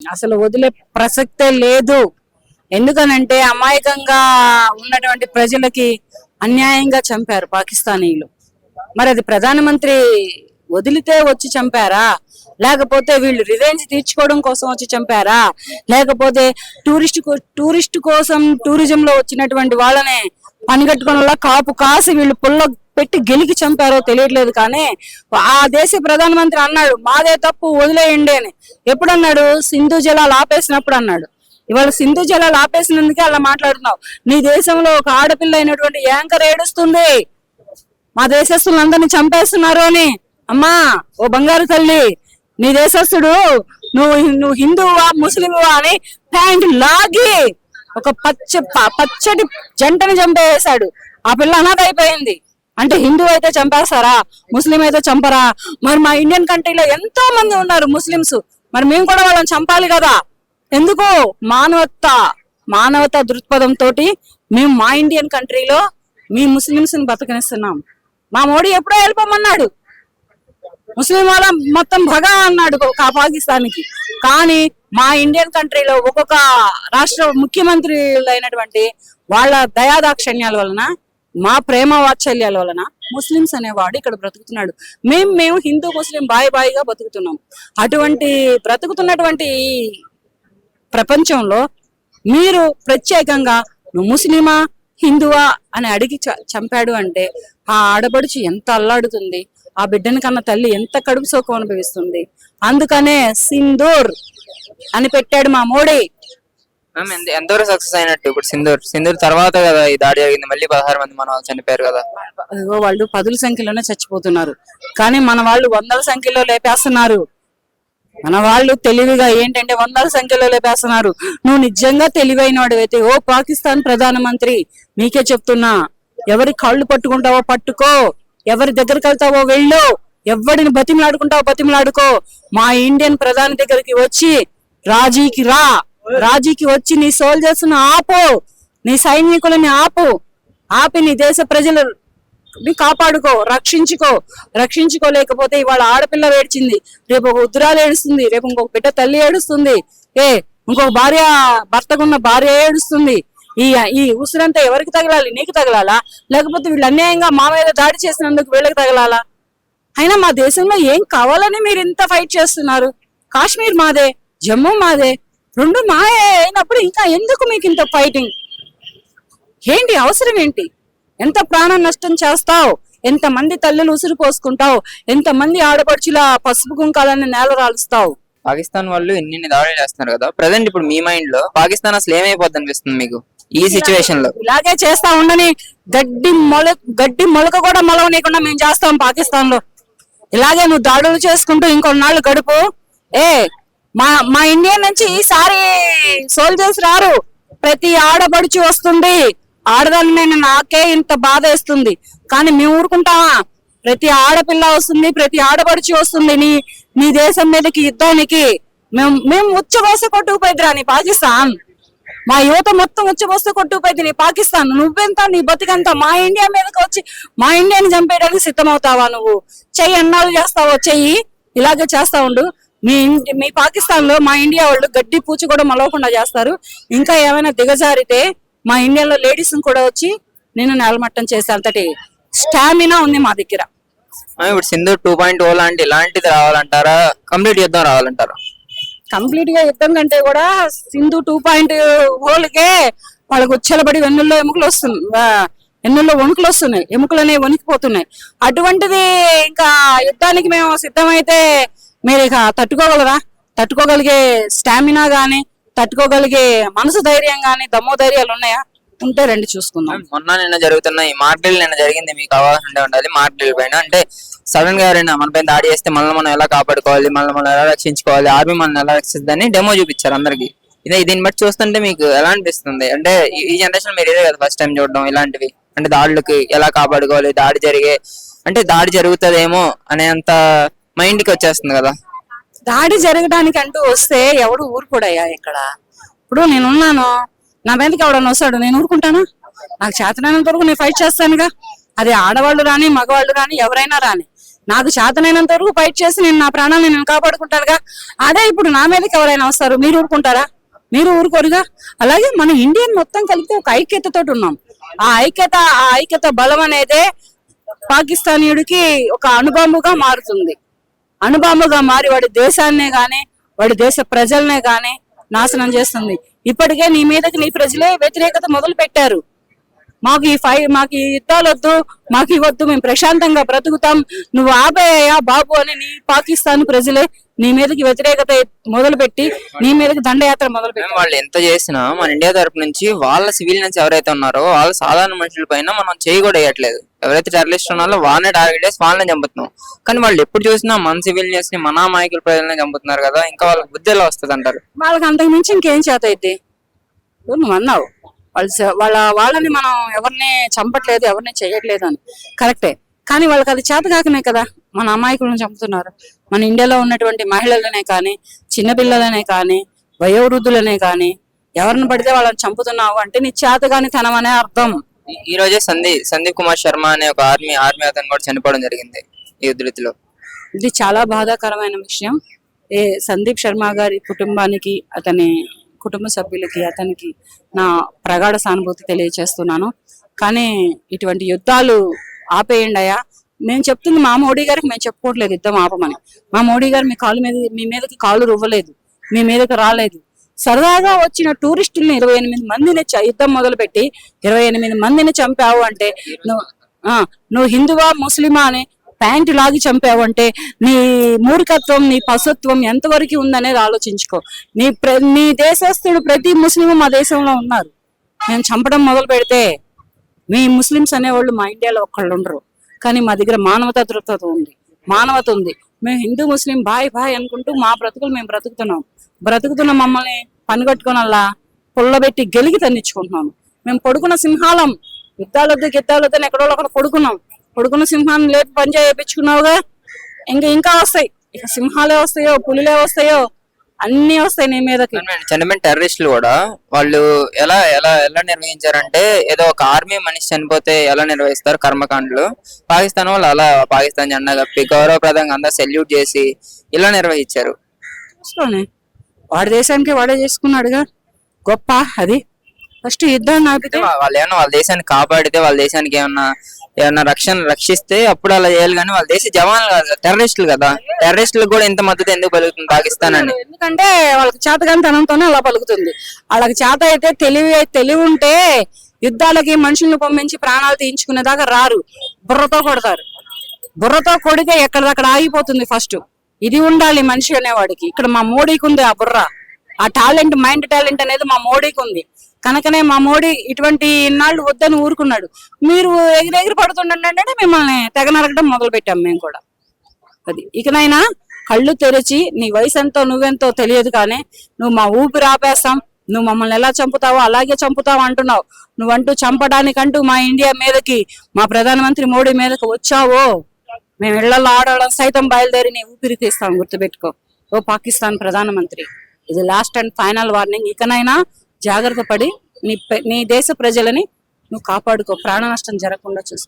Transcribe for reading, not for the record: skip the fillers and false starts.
అసలు వదిలే ప్రసక్తే లేదు. ఎందుకనంటే అమాయకంగా ఉన్నటువంటి ప్రజలకి అన్యాయంగా చంపారు పాకిస్తానీలు. మరి అది ప్రధానమంత్రి వదిలితే వచ్చి చంపారా, లేకపోతే వీళ్ళు రివెంజ్ తీర్చుకోవడం కోసం వచ్చి చంపారా, లేకపోతే టూరిస్ట్ కోసం టూరిజం లో వచ్చినటువంటి వాళ్ళని పనిగట్టుకునేలా కాపు కాసి వీళ్ళు పుల్ల పెట్టి గెలికి చంపారో తెలియట్లేదు. కానీ ఆ దేశ ప్రధానమంత్రి అన్నాడు మాదే తప్పు వదిలేయండి అని. ఎప్పుడు అన్నాడు? సింధు జలాలు ఆపేసినప్పుడు అన్నాడు. ఇవాళ సింధు జలాలు ఆపేసినందుకే అలా మాట్లాడుతున్నావు. నీ దేశంలో ఒక ఆడపిల్ల అయినటువంటి యాంకర్ ఏడుస్తుంది మా దేశస్తులందరినీ చంపేస్తున్నారు అని. అమ్మా ఓ బంగారు తల్లి, నీ దేశస్తుడు నువ్వు హిందువా ముస్లింవా అని ప్యాంట్ లాగి ఒక పచ్చటి జంటని చంపేశాడు. ఆ పిల్ల అనాథ అయిపోయింది. అంటే హిందూ అయితే చంపేస్తారా, ముస్లిం అయితే చంపరా? మరి మా ఇండియన్ కంట్రీలో ఎంతో మంది ఉన్నారు ముస్లింస్, మరి మేము కూడా వాళ్ళని చంపాలి కదా? ఎందుకు? మానవత దృక్పథంతో మేము మా ఇండియన్ కంట్రీలో మీ ముస్లింస్ ని బతకనిస్తున్నాం. మా మోడీ ఎప్పుడో వెళ్ళిపోమన్నాడు, ముస్లిం వాళ్ళ మొత్తం భగా అన్నాడు పాకిస్తాన్కి. కానీ మా ఇండియన్ కంట్రీలో ఒక్కొక్క రాష్ట్ర ముఖ్యమంత్రులు అయినటువంటి వాళ్ళ దయాదాక్షణ్యాల వలన, మా ప్రేమ వాత్సల్యాల వలన ముస్లింస్ అనేవాడు ఇక్కడ బ్రతుకుతున్నాడు. మేము హిందూ ముస్లిం బాయిగా బతుకుతున్నాం. అటువంటి బ్రతుకుతున్నటువంటి ప్రపంచంలో మీరు ప్రత్యేకంగా నువ్వు ముస్లిమా హిందువా అని అడిగి చంపాడు అంటే ఆ ఆడపడుచు ఎంత అల్లాడుతుంది, ఆ బిడ్డని కన్నా తల్లి ఎంత కడుపు సోకం అనుభవిస్తుంది. అందుకనే సింధూర్ అని పెట్టాడు మా మోడీ. ఎంతవరకు సక్సెస్ అయినట్టు? ఇప్పుడు సింధూర్ తర్వాత కదా ఈ దాడి జరిగింది, మళ్ళీ 16 మంది మన వాళ్ళు చనిపోయారు కదా. వాళ్ళు 10ల సంఖ్యలోనే చచ్చిపోతున్నారు, కానీ మన వాళ్ళు 100ల సంఖ్యలో లేపేస్తున్నారు. మన వాళ్ళు తెలివిగా ఏంటంటే 100ల సంఖ్యలో లేపేస్తున్నారు. నువ్వు నిజంగా తెలివైన వాడివైతే ఓ పాకిస్తాన్ ప్రధానమంత్రి నీకే చెప్తున్నా, ఎవరి కాళ్ళు పట్టుకుంటావో పట్టుకో, ఎవరి దగ్గరికి వెళ్తావో వెళ్ళు, ఎవరిని బతిమలాడుకుంటావో బతిమలాడుకో. మా ఇండియన్ ప్రధాని దగ్గరికి వచ్చి రాజీకి వచ్చి నీ సోల్జర్స్ ను ఆపు, నీ సైనికులని ఆపి నీ దేశ ప్రజలని కాపాడుకో, రక్షించుకోలేకపోతే ఇవాళ ఆడపిల్ల ఏడ్చింది, రేపు ఒక ఉద్రాలు ఏడుస్తుంది, రేపు ఇంకొక బిడ్డ తల్లి ఏడుస్తుంది, ఇంకొక భర్తకున్న భార్య ఏడుస్తుంది. ఈ ఉసురంతా ఎవరికి తగలాలి? నీకు తగలాలా, లేకపోతే వీళ్ళు అన్యాయంగా మా మీద దాడి చేసినందుకు వీళ్ళకి తగలాలా? అయినా మా దేశంలో ఏం కావాలని మీరు ఇంత ఫైట్ చేస్తున్నారు? కాశ్మీర్ మాదే, జమ్మూ మాదే, రెండు మాయే అయినప్పుడు ఇంకా ఎందుకు మీకు ఇంత ఫైటింగ్? ఏంటి అవసరం ఏంటి? ఎంత ప్రాణ నష్టం చేస్తావు? ఎంతమంది తల్లులు ఉసురు పోసుకుంటావు? ఎంతమంది ఆడపడుచుల పసుపు కుంకాలని నేల రాలుస్తావు? పాకిస్తాన్ వాళ్ళు ఎన్ని దాడులు చేస్తున్నారు కదా, ప్రజెంట్ ఇప్పుడు మీ మైండ్ లో పాకిస్తాన్ అసలు ఏమైపోద్ది అనిపిస్తుంది మీకు ఈ సిచ్యువేషన్ లో? ఇలాగే చేస్తా ఉండని, గడ్డి మొలక కూడా మొలవనీయకుండా మేము చేస్తాం పాకిస్తాన్ లో. ఇలాగే నువ్వు దాడులు చేసుకుంటూ ఇంకొన్నాళ్ళు గడుపు. మా ఇండియా నుంచి ఈసారి సోల్జర్స్ రారు, ప్రతి ఆడపడుచు వస్తుంది. ఆడదాన్ని నాకే ఇంత బాధ వేస్తుంది, కానీ మేము ఊరుకుంటామా? ప్రతి ఆడపిల్ల వస్తుంది, ప్రతి ఆడపడుచు వస్తుంది నీ దేశం మీదకి యుద్ధానికి. మేము ఉచ్చబోస కొట్టుకుపోయిద్దిరా నీ పాకిస్తాన్. మా యువత మొత్తం ఉచ్చబోస కొట్టుకుపోయింది నీ పాకిస్తాన్. నువ్వెంత, నీ బతికంతా మా ఇండియా మీదకి వచ్చి మా ఇండియాని చంపేయడానికి సిద్ధమవుతావా? నువ్వు చెయ్యి అన్నాళ్ళు చేస్తావో చెయ్యి, ఇలాగే చేస్తా ఉండు. మీ పాకిస్తాన్ లో మా ఇండియా వాళ్ళు గడ్డి పూచి కూడా మలవకుండా చేస్తారు. ఇంకా ఏమైనా దిగజారితే మా ఇండియాలో లేడీస్ కూడా వచ్చి నేను నేలమట్టం చేసే అంతటి స్టామినా ఉంది మా దగ్గర. ఇప్పుడు సింధూర్ 2.0 లాంటి ఇలాంటిది రావాలంటారా, కంప్లీట్ యుద్ధం రావాలంటారా? కంప్లీట్ గా యుద్ధం కంటే కూడా సింధు 2.0కే వాళ్ళకు ఉచ్చలబడి వెన్నుల్లో వణుకులు వస్తున్నాయి, ఎముకలు అనేవి వణికిపోతున్నాయి. అటువంటిది ఇంకా యుద్ధానికి మేము సిద్ధమైతే మీరు ఇక తట్టుకోగలిగే స్టామినా గానీ, తట్టుకోగలిగే మనసు ధైర్యం గానీ, దమ్ము ధైర్యాలు ఉన్నాయా? ఉంటే రండి చూసుకుందాం. నిన్న జరుగుతున్నాయి మార్టిల్, నిన్న జరిగింది, మీకు అవగాహన ఉండాలి మార్టిల్ పైన. అంటే సడన్ గా ఎవరైనా మన పైన దాడి చేస్తే మనం ఎలా కాపాడుకోవాలి, మనం ఎలా రక్షించుకోవాలి, ఆర్మీ మనం ఎలా రక్షిస్తుందని డెమో చూపించారు అందరికి. దీన్ని బట్టి చూస్తుంటే మీకు ఎలా అనిపిస్తుంది? అంటే ఈ జనరేషన్ మీరు ఇదే కదా ఫస్ట్ టైం చూడడం ఇలాంటివి, అంటే దాడులకి ఎలా కాపాడుకోవాలి, దాడి జరుగుతుందేమో అనేంత మైండ్ కి వచ్చేస్తుంది కదా. దాడి జరగడానికి అంటూ వస్తే ఎవడు ఊరుకోడయ్యా ఇక్కడ. ఇప్పుడు నేనున్నాను, నా మీదకి ఎవడన్నా వస్తాడు, నేను ఊరుకుంటానా? నాకు చేతనైనంత వరకు నేను ఫైట్ చేస్తానుగా. అది ఆడవాళ్ళు రాని, మగవాళ్ళు రాని, ఎవరైనా రాని. నాకు చేతనైనంత వరకు ఫైట్ చేసి నేను నా ప్రాణాలను నేను కాపాడుకుంటానుగా. అదే ఇప్పుడు నా మీదకి ఎవరైనా వస్తారు, మీరు ఊరుకుంటారా? మీరు ఊరుకోరుగా. అలాగే మన ఇండియన్ మొత్తం కలిపితే ఒక ఐక్యతతో ఉన్నాం. ఆ ఐక్యత బలం అనేదే పాకిస్తానీయుడికి ఒక అణుబాంబుగా మారుతుంది. అణుబాంబుగా మారి వాడి దేశాన్నే గాని వాడి దేశ ప్రజలనే గాని నాశనం చేస్తుంది. ఇప్పటికే నీ మీదకి నీ ప్రజలే వ్యతిరేకత మొదలు పెట్టారు. మాకు ఈ యుద్ధాలు వద్దు, మాకు ఇవ్వద్దు, మేము ప్రశాంతంగా బ్రతుకుతాం, నువ్వు ఆపేయ్యా బాబు అని నీ పాకిస్తాన్ ప్రజలే నీ మీదకి వ్యతిరేకత మొదలుపెట్టి నీ మీదకి దండయాత్ర మొదలుపెట్టి వాళ్ళు ఎంత చేసినా మన ఇండియా తరపు నుంచి వాళ్ళ సివిలియన్స్ ఎవరైతే ఉన్నారో వాళ్ళ సాధారణ మనుషుల పైన మనం చేయి కూడా వేయట్లేదు. ఎవరైతే టెర్రరిస్ట్ ఉన్నారో వాళ్ళనే టార్గెట్ చేసి వాళ్ళని చంపుతున్నాం. కానీ వాళ్ళు ఎప్పుడు చూసినా మన సివిలియన్స్ ని మన అమాయకుల ప్రజలనే చంపుతున్నారు కదా, ఇంకా వాళ్ళకి బుద్ధి ఎలా వస్తుంది అంటారు? వాళ్ళకి అంతకు మించి ఇంకేం చేత అయితే నువ్వు అన్నావు వాళ్ళని మనం ఎవరిని చంపట్లేదు, ఎవరిని చేయట్లేదు అని కరెక్టే. కానీ వాళ్ళకి అది చేత కాకనే కదా మన అమాయకులను చంపుతున్నారు. మన ఇండియాలో ఉన్నటువంటి మహిళలనే కానీ, చిన్నపిల్లలనే కానీ, వయోవృద్ధులనే కానీ ఎవరిని పడితే వాళ్ళని చంపుతున్నావు అంటే నీ చేత కాని తనం అనే అర్థం. ఈ రోజే సందీప్ కుమార్ శర్మ అనే ఒక ఆర్మీ అతను కూడా చనిపోవడం జరిగింది ఈ ఉధృతిలో. ఇది చాలా బాధాకరమైన విషయం. సందీప్ శర్మ గారి కుటుంబానికి, అతని కుటుంబ సభ్యులకి, అతనికి నా ప్రగాఢ సానుభూతి తెలియజేస్తున్నాను. కానీ ఇటువంటి యుద్ధాలు ఆపేయండి అయ్యా. మేము చెప్తుంది మా మోడీ గారికి, మేము చెప్పుకోవట్లేదు యుద్ధం ఆపమని. మా మోడీ గారు మీ మీదకి కాలు రువ్వలేదు, మీ మీదకి రాలేదు. సరదాగా వచ్చిన టూరిస్టుల్ని 28 మందిని యుద్ధం మొదలుపెట్టి 28 మందిని చంపావు అంటే నువ్వు హిందువా ముస్లిమా అని ప్యాంటు లాగి చంపావు అంటే నీ మూర్ఖత్వం, నీ పశుత్వం ఎంతవరకు ఉందనేది ఆలోచించుకో. నీ దేశస్తుడు ప్రతి ముస్లిం మా దేశంలో ఉన్నారు. మేము చంపడం మొదలు పెడితే మీ ముస్లిమ్స్ అనేవాళ్ళు మా ఇండియాలో ఒక్కళ్ళు ఉండరు. కానీ మా దగ్గర మానవతా దృక్పథ ఉంది, మానవత ఉంది. మేము హిందూ ముస్లిం బాయ్ అనుకుంటూ మా బ్రతుకులు మేము బ్రతుకుతున్న మమ్మల్ని పనిగట్టుకుని అలా పుల్లబెట్టి గెలిగి తన్నించుకుంటున్నాము. మేము పడుకున్న సింహాలం, యుద్ధాలొద్దు గిద్దాలొద్దని ఎక్కడో అక్కడ పడుకున్న సింహాన్ని లేపి పని చేయించుకున్నావుగా. ఇంకా వస్తాయి, ఇక సింహాలే వస్తాయో, పులిలే వస్తాయో, అన్ని వస్తాయి నీ మీదకి. చనిపోయిన టెర్రరిస్టులు కూడా వాళ్ళు ఎలా ఎలా ఎలా నిర్వహించారంటే, ఏదో ఒక ఆర్మీ మనిషి చనిపోతే ఎలా నిర్వహిస్తారు కర్మకాండలు, పాకిస్తాన్ వాళ్ళు అలా పాకిస్తాన్ జెండా కప్పి గౌరవప్రదంగా అందరూ సెల్యూట్ చేసి ఇలా నిర్వహించారు. వాడి దేశానికి వాడే చేసుకున్నాడుగా, గొప్ప అది. ఫస్ట్ యుద్ధాన్ని ఆపితే వాళ్ళు ఏమన్నా వాళ్ళ దేశాన్ని కాపాడితే, వాళ్ళ దేశానికి ఏమన్నా రక్షిస్తే అప్పుడు అలా చేయాలి. కానీ వాళ్ళ దేశ జవాన్లు కాదు, టెర్రరిస్టులు కదా. టెర్రరిస్టులకు కూడా ఇంత మద్దతు ఎందుకు పలుకుతుంది పాకిస్తాన్ అని? ఎందుకంటే వాళ్ళకి చేతగానితనంతోనే అలా పలుకుతుంది. వాళ్ళకి చేత అయితే తెలివి ఉంటే యుద్ధాలకి మనుషులను పంపించి ప్రాణాలు తీయించుకునేదాకా రారు. బుర్రతో కొడతారు. బుర్రతో కొడితే ఎక్కడిదక్కడ ఆగిపోతుంది. ఫస్ట్ ఇది ఉండాలి మనిషి అనేవాడికి. ఇక్కడ మా మోడీకి ఉంది ఆ బుర్ర, ఆ టాలెంట్, మైండ్ టాలెంట్ అనేది మా మోడీకి ఉంది. కనుకనే మా మోడీ ఇటువంటి ఇన్నాళ్ళు వద్దని ఊరుకున్నాడు. మీరు ఎగిరెగిరి పడుతుండే మిమ్మల్ని తెగ నరకడం మొదలు పెట్టాం మేము కూడా. అది ఇకనైనా కళ్ళు తెరిచి, నీ వయసు ఎంతో నువ్వెంతో తెలియదు కానీ నువ్వు మా ఊపిరి ఆపేస్తాం, నువ్వు మమ్మల్ని ఎలా చంపుతావో అలాగే చంపుతావు అంటున్నావు. నువ్వంటూ చంపడానికంటూ మా ఇండియా మీదకి, మా ప్రధానమంత్రి మోడీ మీదకి వచ్చావో మేము ఇళ్లలో ఆడడం సైతం బయలుదేరి నీ ఊపిరి తీస్తాం, గుర్తుపెట్టుకో ఓ పాకిస్తాన్ ప్రధానమంత్రి. ఇది లాస్ట్ అండ్ ఫైనల్ వార్నింగ్. ఇకనైనా జాగ్రత్త పడి నీ దేశ ప్రజలని నువ్వు కాపాడుకో, ప్రాణ నష్టం జరగకుండా చూసుకో.